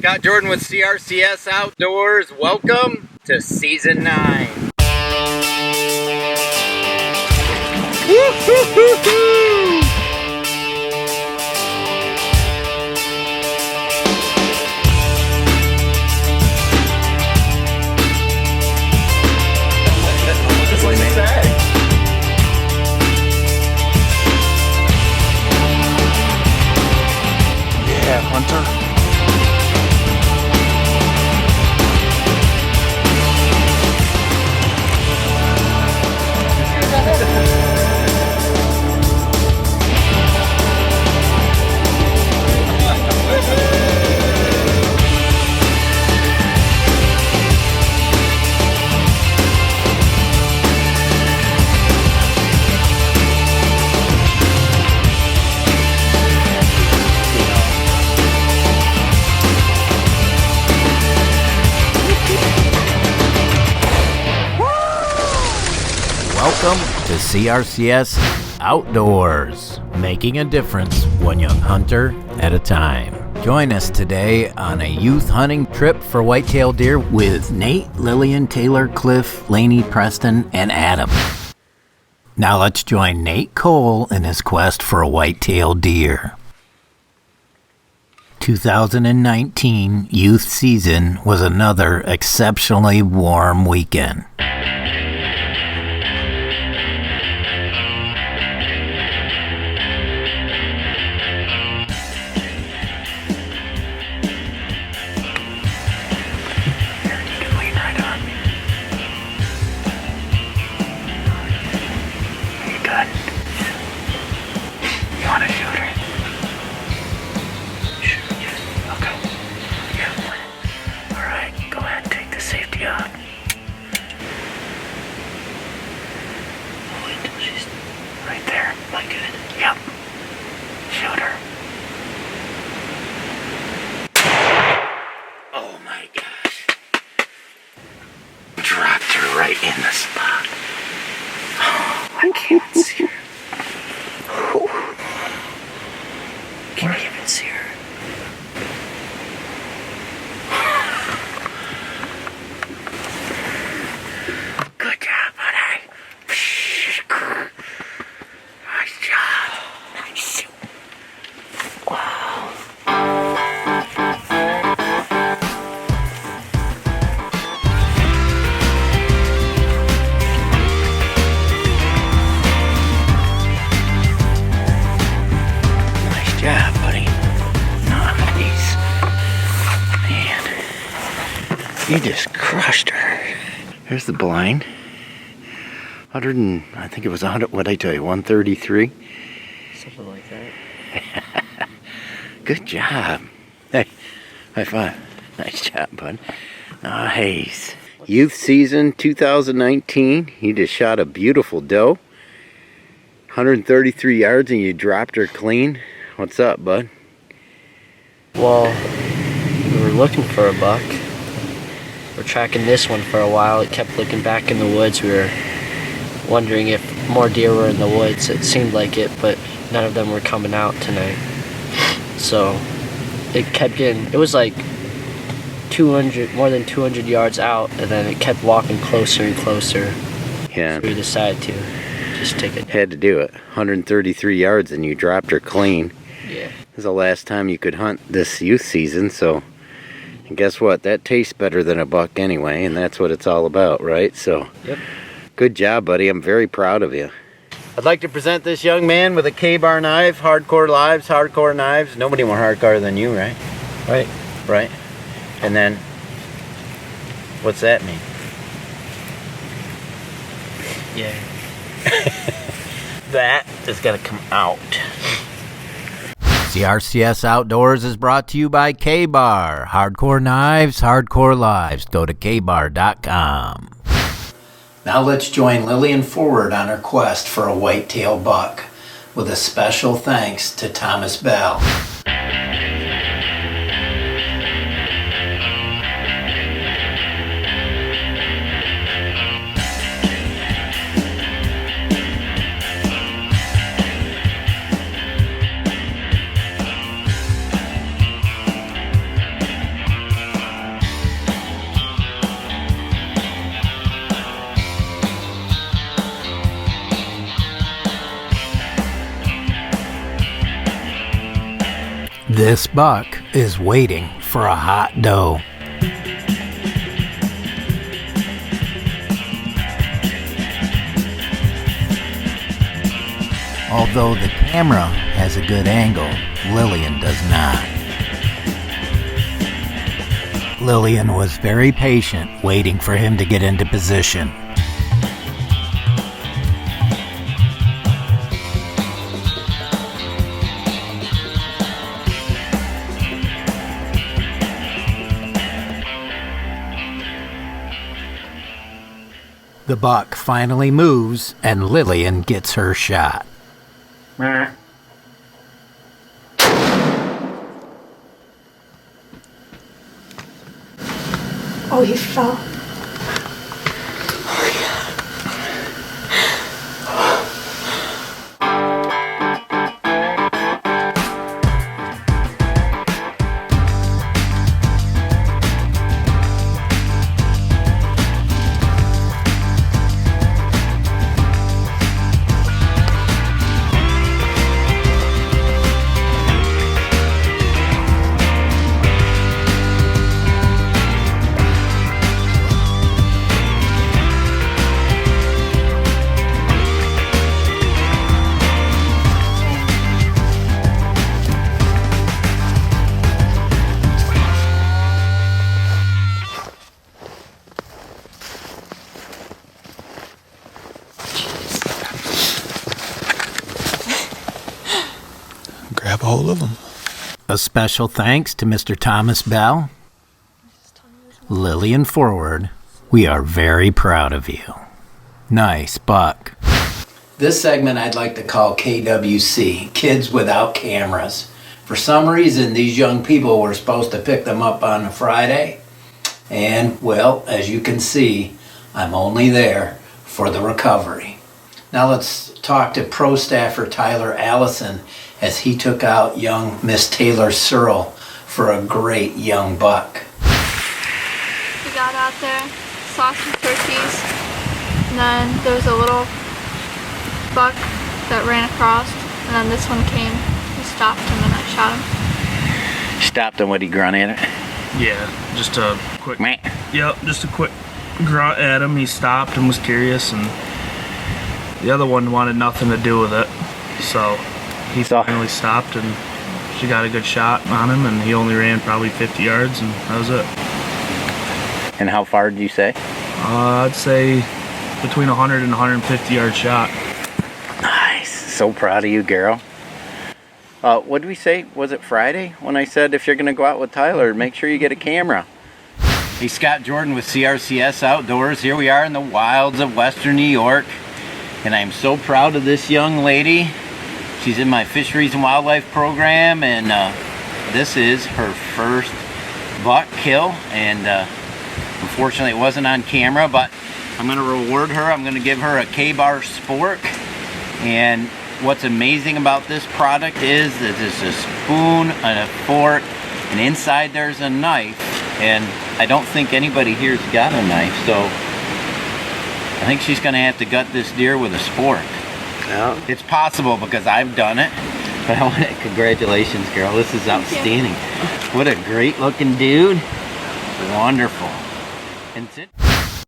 Scott Jordan with CRCS Outdoors. Welcome to Season 9. Woo-hoo-hoo-hoo! Yeah, Hunter. Welcome to CRCS Outdoors, making a difference one young hunter at a time. Join us today on a youth hunting trip for whitetail deer with Nate, Lillian, Taylor, Cliff, Laney, Preston, and Adam. Now let's join Nate Cole in his quest for a whitetail deer. 2019 youth season was another exceptionally warm weekend. In the spot. Oh, I can't see her. Can you even see her? Good job, buddy. Nice job. Nice. Wow. Yeah, buddy. Nice. Man, you just crushed her. Here's the blind. I think it was 100, what'd I tell you, 133? Something like that. Good job. Hey, high five. Nice job, bud. Nice. Youth season 2019. You just shot a beautiful doe. 133 yards and you dropped her clean. What's up, bud? Well, we were looking for a buck. We're tracking this one for a while. It kept looking back in the woods. We were wondering if more deer were in the woods. It seemed like it, but none of them were coming out tonight. So it kept getting, it was like more than 200 yards out, and then it kept walking closer and closer. Yeah. So we decided to just take it. Had to do it. 133 yards and you dropped her clean. Yeah. This is the last time you could hunt this youth season, so and guess what? That tastes better than a buck anyway, and that's what it's all about, right? So, yep. Good job, buddy. I'm very proud of you. I'd like to present this young man with a K-Bar knife, hardcore knives. Nobody more hardcore than you, right? Right. And then, what's that mean? Yeah. That is gonna come out. CRCS Outdoors is brought to you by K-Bar. Hardcore knives, hardcore lives. Go to kbar.com. Now let's join Lillian forward on her quest for a whitetail buck with a special thanks to Thomas Bell. This buck is waiting for a hot doe. Although the camera has a good angle, Lillian does not. Lillian was very patient, waiting for him to get into position. The buck finally moves, and Lillian gets her shot. Oh, he fell. Grab a hold of them. A special thanks to Mr. Thomas Bell. Lillian Forward, we are very proud of you. Nice buck. This segment I'd like to call KWC, Kids Without Cameras. For some reason, these young people were supposed to pick them up on a Friday. And, well, as you can see, I'm only there for the recovery. Now let's talk to pro staffer Tyler Allison as he took out young Miss Taylor Searle for a great young buck. We got out there, saw some turkeys, and then there was a little buck that ran across, and then this one came. We stopped him and I shot him. Stopped him, what he grunt at it? Yeah, just a quick. Meh. Yep, just a quick grunt at him. He stopped and was curious, and the other one wanted nothing to do with it. So he finally stopped, and she got a good shot on him, and he only ran probably 50 yards, and that was it. And how far did you say? I'd say between 100 and 150 yard shot. Nice. So proud of you, girl. What did we say? Was it Friday when I said if you're going to go out with Tyler, make sure you get a camera? Hey, Scott Jordan with CRCS Outdoors. Here we are in the wilds of Western New York, and I'm so proud of this young lady. She's in my Fisheries and Wildlife program, and this is her first buck kill, and unfortunately it wasn't on camera, but I'm going to reward her. I'm going to give her a K-Bar Spork, and what's amazing about this product is that there's a spoon and a fork, and inside there's a knife, and I don't think anybody here's got a knife, so I think she's going to have to gut this deer with a spork. Yeah. It's possible because I've done it, but I want to, congratulations, girl. This is outstanding. What a great looking dude. Wonderful. And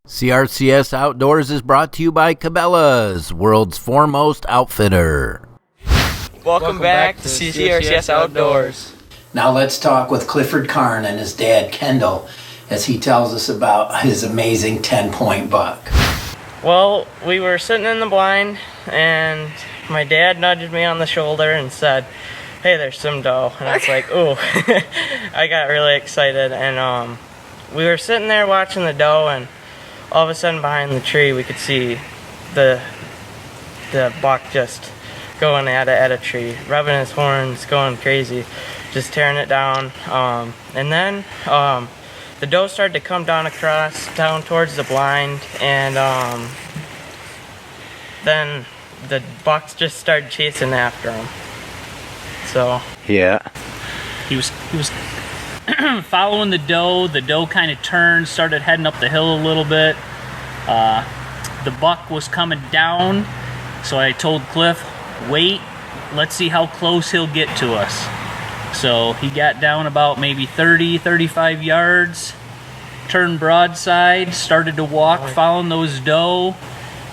CRCS Outdoors is brought to you by Cabela's, world's foremost outfitter. Welcome back to CRCS Outdoors. Now let's talk with Clifford Karn and his dad, Kendall, as he tells us about his amazing 10-point buck. Well, we were sitting in the blind, and my dad nudged me on the shoulder and said, "Hey, there's some doe." And I was like, "Ooh." I got really excited, and we were sitting there watching the doe, and all of a sudden behind the tree we could see the buck just going at it at a tree, rubbing his horns, going crazy, just tearing it down. And then the doe started to come down towards the blind, and then the bucks just started chasing after him. So yeah, he was following the doe. The doe kind of turned, started heading up the hill a little bit. The buck was coming down, so I told Cliff, "Wait, let's see how close he'll get to us." So he got down about maybe 30, 35 yards, turned broadside, started to walk, following those doe,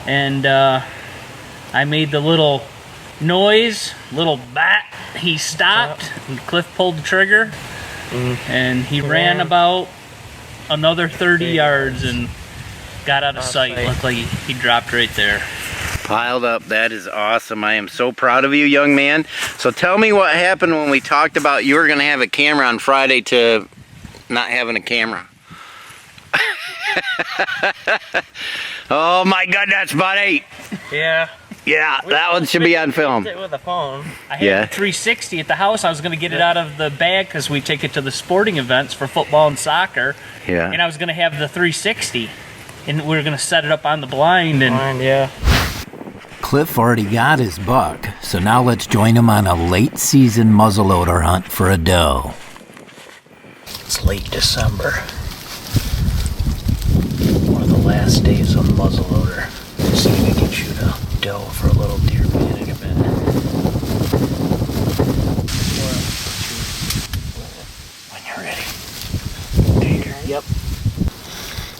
and I made the little noise, little bat. He stopped, and Cliff pulled the trigger, and he ran about another 30 yards and got out of sight. Looked like he dropped right there. Piled up. That is awesome. I am so proud of you, young man. So tell me what happened when we talked about you were going to have a camera on Friday to not having a camera. Oh my goodness, buddy. Yeah. Yeah, that one should be on film. With a phone. I had a 360 at the house. I was going to get it out of the bag because we take it to the sporting events for football and soccer. Yeah. And I was going to have the 360, and we were going to set it up on the blind. And yeah. Cliff already got his buck, so now let's join him on a late season muzzleloader hunt for a doe. It's late December. One of the last days of muzzleloader. See if we can shoot a doe for a little deer feed in a minute. When you're ready. There. Yep.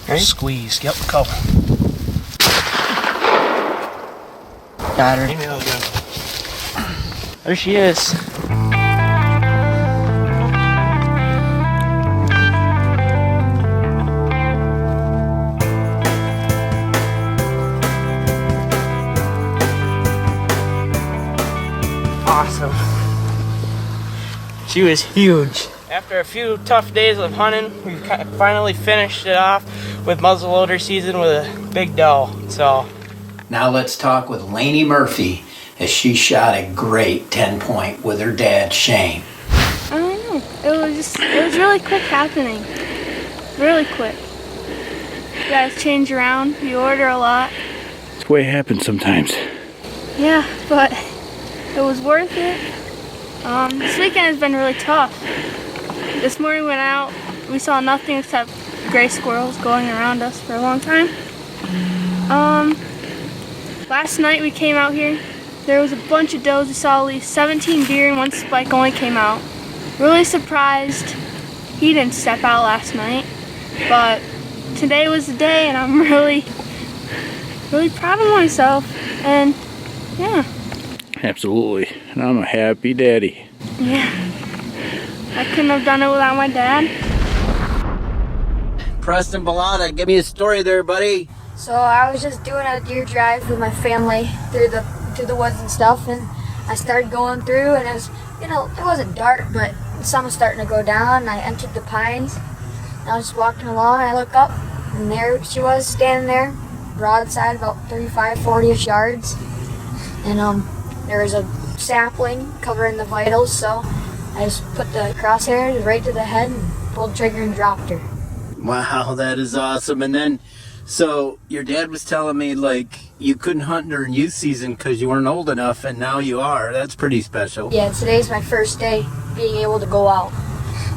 Ready? Squeeze. Yep, go. Got her. There she is. Awesome. She was huge. After a few tough days of hunting, we finally finished it off with muzzleloader season with a big doe. So Now let's talk with Laney Murphy, as she shot a great 10-point with her dad, Shane. I don't know. It was really quick happening. Really quick. You guys change around. You order a lot. That's the way it happens sometimes. Yeah, but it was worth it. This weekend has been really tough. This morning we went out. We saw nothing except gray squirrels going around us for a long time. Last night we came out here. There was a bunch of does. We saw at least 17 deer and one spike only came out. Really surprised he didn't step out last night. But today was the day and I'm really proud of myself. And yeah. Absolutely. And I'm a happy daddy. Yeah. I couldn't have done it without my dad. Preston Bellata, give me a story there, buddy. So I was just doing a deer drive with my family through the woods and stuff, and I started going through, and it was, it wasn't dark, but the sun was starting to go down, and I entered the pines. And I was just walking along, and I look up, and there she was standing there, broadside about 35, 40-ish yards, and there was a sapling covering the vitals, so I just put the crosshairs right to the head and pulled the trigger and dropped her. Wow, that is awesome. And then, so your dad was telling me like you couldn't hunt during youth season because you weren't old enough, and now you are. That's pretty special. Yeah, today's my first day being able to go out.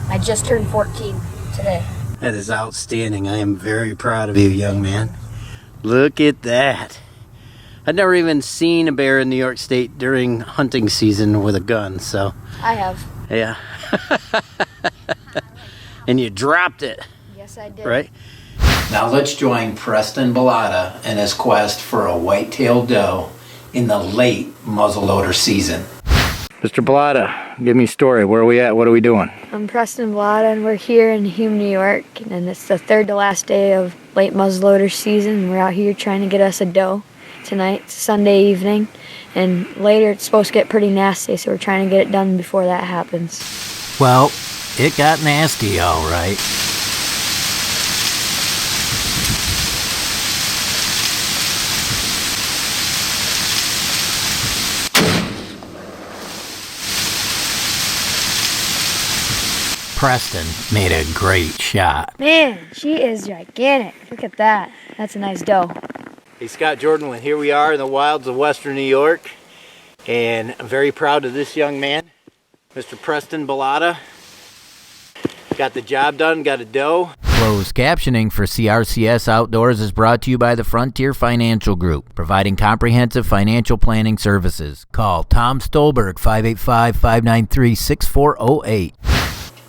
I just turned 14 today. That is outstanding. I am very proud of you, young man. Look at that. I'd never even seen a bear in New York State during hunting season with a gun, so. I have. Yeah. And you dropped it. Yes, I did. Right? Now let's join Preston Bellata in his quest for a white-tailed doe in the late muzzleloader season. Mr. Bellata, give me a story. Where are we at? What are we doing? I'm Preston Blada, and we're here in Hume, New York, and it's the third to last day of late muzzleloader season, and we're out here trying to get us a doe tonight. It's Sunday evening, and later it's supposed to get pretty nasty, so we're trying to get it done before that happens. Well, it got nasty, all right. Preston made a great shot. Man, she is gigantic. Look at that. That's a nice doe. Hey, Scott Jordan, well, here we are in the wilds of Western New York, and I'm very proud of this young man, Mr. Preston Bellata. Got the job done, got a doe. Closed captioning for CRCS Outdoors is brought to you by the Frontier Financial Group, providing comprehensive financial planning services. Call Tom Stolberg, 585-593-6408.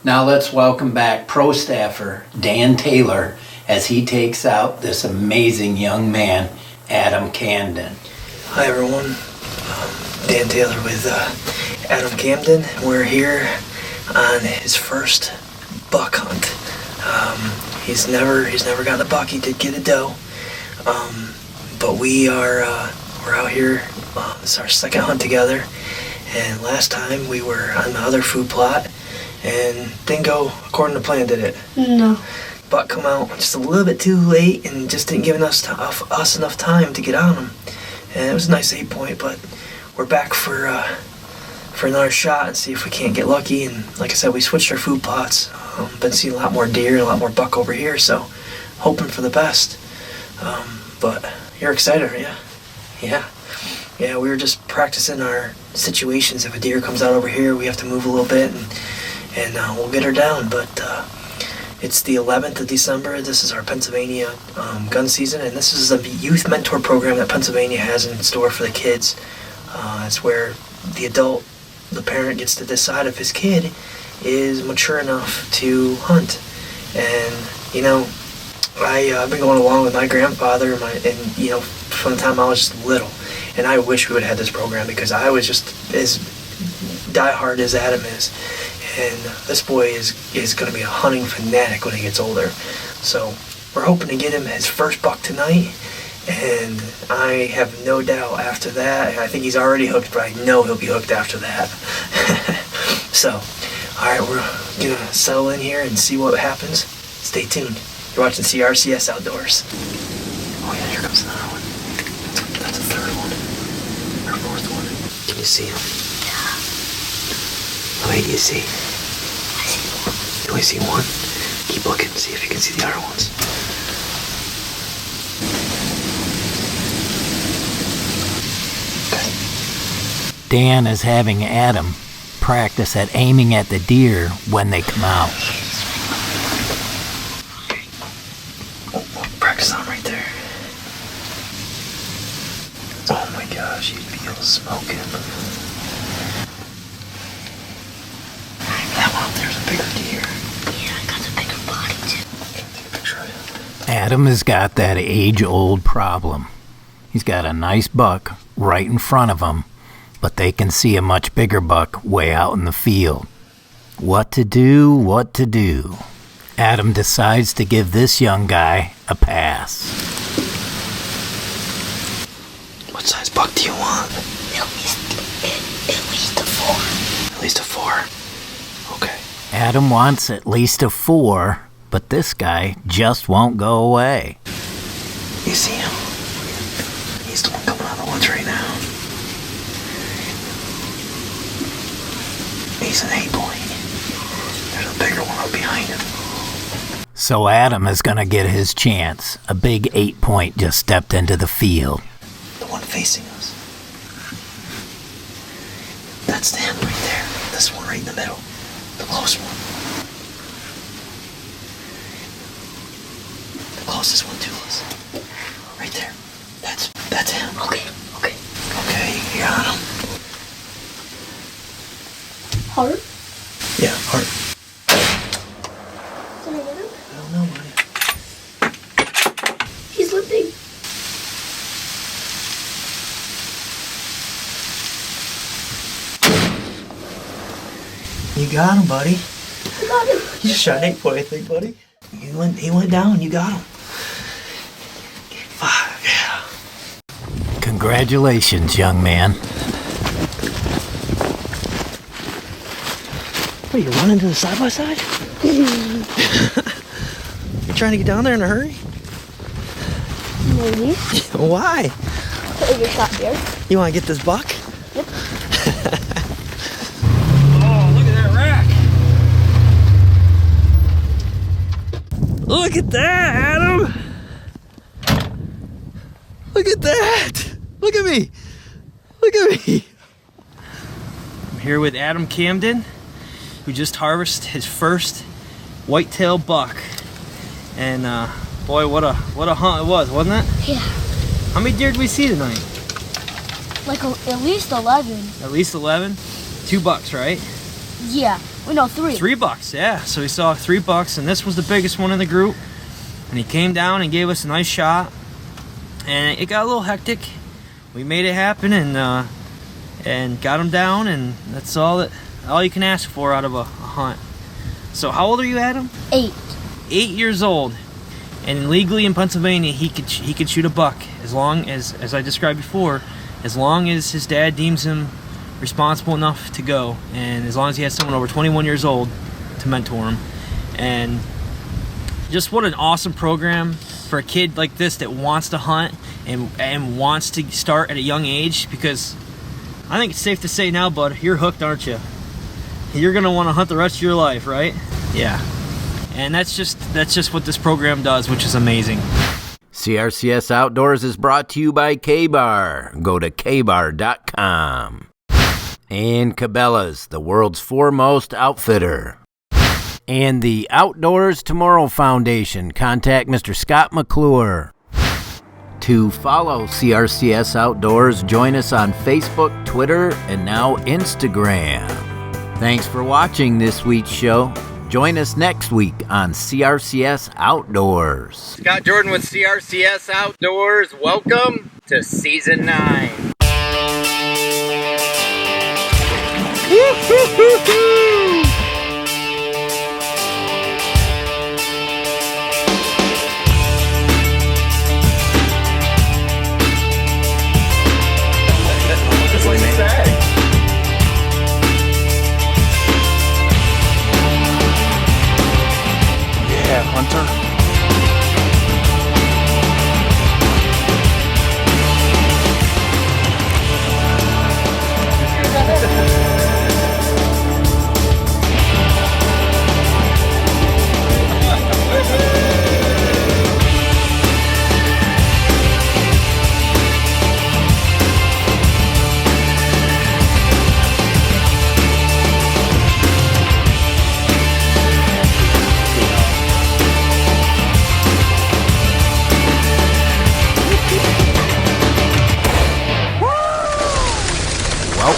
Now let's welcome back pro staffer Dan Taylor as he takes out this amazing young man, Adam Camden. Hi everyone, Dan Taylor with Adam Camden. We're here on his first buck hunt. He's never gotten a buck. He did get a doe, but we're out here. This is our second hunt together, and last time we were on the other food plot, and didn't go according to plan, did it? No. Buck come out just a little bit too late, and just didn't give us enough time to get on him. And it was a nice 8-point, but we're back for another shot and see if we can't get lucky. And like I said, we switched our food plots. Been seeing a lot more deer and a lot more buck over here, so hoping for the best. But you're excited, are you? Yeah, we were just practicing our situations. If a deer comes out over here, we have to move a little bit, and we'll get her down. But it's the 11th of December. This is our Pennsylvania gun season, and this is a youth mentor program that Pennsylvania has in store for the kids. It's where the parent gets to decide if his kid is mature enough to hunt. And I've been going along with my grandfather from the time I was just little, and I wish we would have had this program because I was just as diehard as Adam is. And this boy is going to be a hunting fanatic when he gets older. So we're hoping to get him his first buck tonight, and I have no doubt after that, I think he's already hooked, but I know he'll be hooked after that. So, alright, we're going to settle in here and see what happens. Stay tuned. You're watching CRCS Outdoors. Oh yeah, here comes another one. That's the third one. Or fourth one. Can you see him? Yeah. How many do you see? I see one. You only see one? Keep looking, see if you can see the other ones. Dan is having Adam practice at aiming at the deer when they come out. Practice on right there. Oh my gosh, you'd feel smoking. That one up there's a bigger deer. Yeah, I got the bigger body too. Take a picture of it. Adam has got that age-old problem. He's got a nice buck right in front of him, but they can see a much bigger buck way out in the field. What to do? Adam decides to give this young guy a pass. What size buck do you want? At least a 4. At least a 4. Okay. Adam wants at least a 4, but this guy just won't go away. You see him? He's the one coming out of the woods right now. He's an 8-point. There's a bigger one up behind him. So Adam is going to get his chance. A big 8-point just stepped into the field. The one facing us. That's him right there. This one right in the middle. The close one. The closest one to us. Right there. That's him. Okay. Okay, you're on him. Hard? Yeah, hard. Did I get him? I don't know, buddy. He's lifting. You got him, buddy. I got him. You just shot an 8-point, I think, buddy. He went down. You got him. 5, yeah. Congratulations, young man. What, you running to the side-by-side? You trying to get down there in a hurry? Maybe. Why? Put your shot there. You want to get this buck? Yep. Oh, look at that rack. Look at that, Adam. Look at that. Look at me. Look at me. I'm here with Adam Camden, who just harvested his first whitetail buck. And boy, what a hunt it was, wasn't it? Yeah. How many deer did we see tonight? Like at least 11. At least 11? 2 bucks, right? Yeah. We know 3. 3 bucks, yeah. So we saw 3 bucks, and this was the biggest one in the group. And he came down and gave us a nice shot. And it got a little hectic. We made it happen and got him down, and that's all you can ask for out of a hunt. So how old are you, Adam? 8. 8 years old. And legally in Pennsylvania, he could shoot a buck as long as I described before, as long as his dad deems him responsible enough to go, and as long as he has someone over 21 years old to mentor him. And just what an awesome program for a kid like this that wants to hunt and wants to start at a young age, because I think it's safe to say now, bud, you're hooked, aren't you? You're gonna want to hunt the rest of your life, right? Yeah. And that's just what this program does, which is amazing. CRCS Outdoors is brought to you by K-Bar. Go to kbar.com. And Cabela's, the world's foremost outfitter. And the Outdoors Tomorrow Foundation. Contact Mr. Scott McClure. To follow CRCS Outdoors, join us on Facebook, Twitter, and now Instagram. Thanks for watching this week's show. Join us next week on CRCS Outdoors. Scott Jordan with CRCS Outdoors. Welcome to Season 9. Hunter.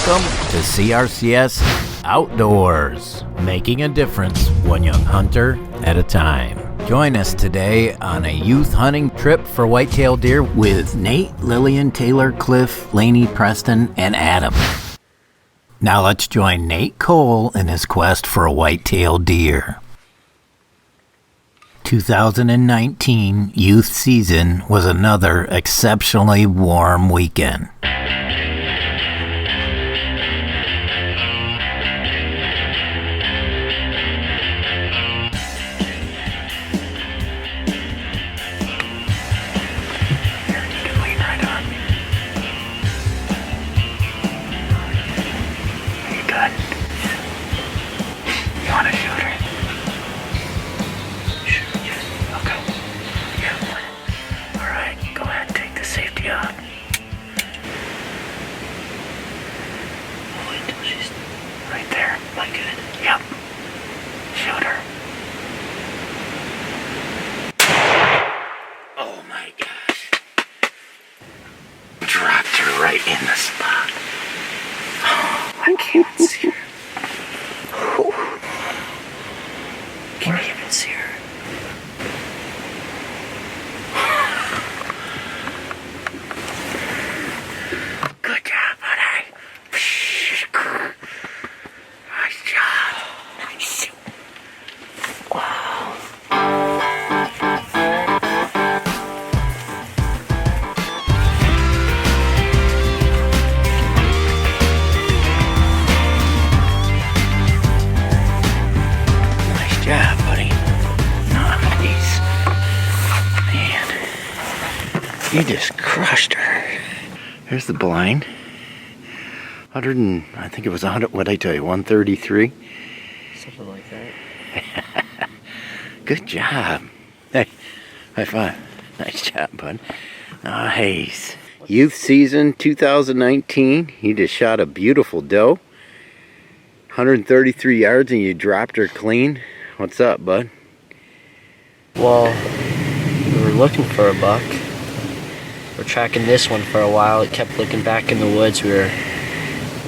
Welcome to CRCS Outdoors, making a difference one young hunter at a time. Join us today on a youth hunting trip for whitetail deer with Nate, Lillian, Taylor, Cliff, Laney, Preston, and Adam. Now let's join Nate Cole in his quest for a whitetail deer. 2019 youth season was another exceptionally warm weekend. You just crushed her. There's the blind. I think it was 100, what'd I tell you, 133? Something like that. Good job. Hey, high five. Nice job, bud. Nice. Youth season 2019. You just shot a beautiful doe. 133 yards and you dropped her clean. What's up, bud? Well, we were looking for a buck. We're tracking this one for a while. It kept looking back in the woods. We were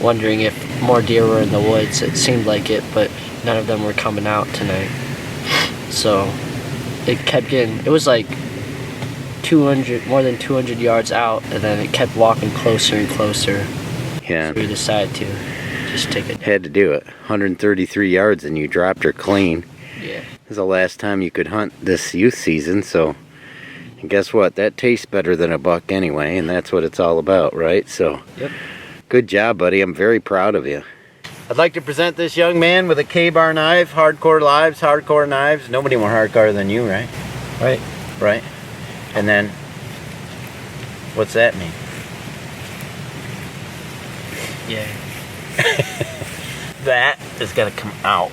wondering if more deer were in the woods. It seemed like it, but none of them were coming out tonight. So it kept getting, it was like 200, more than 200 yards out, and then it kept walking closer and closer. Yeah. So we decided to just take it. Had to do it. 133 yards and you dropped her clean. Yeah. This is the last time you could hunt this youth season, so and guess what? That tastes better than a buck anyway, and that's what it's all about, right? So, yep. Good job, buddy. I'm very proud of you. I'd like to present this young man with a K-bar knife. Hardcore lives, hardcore knives. Nobody more hardcore than you, right? Right. Right. And then, what's that mean? Yeah. That is gonna come out.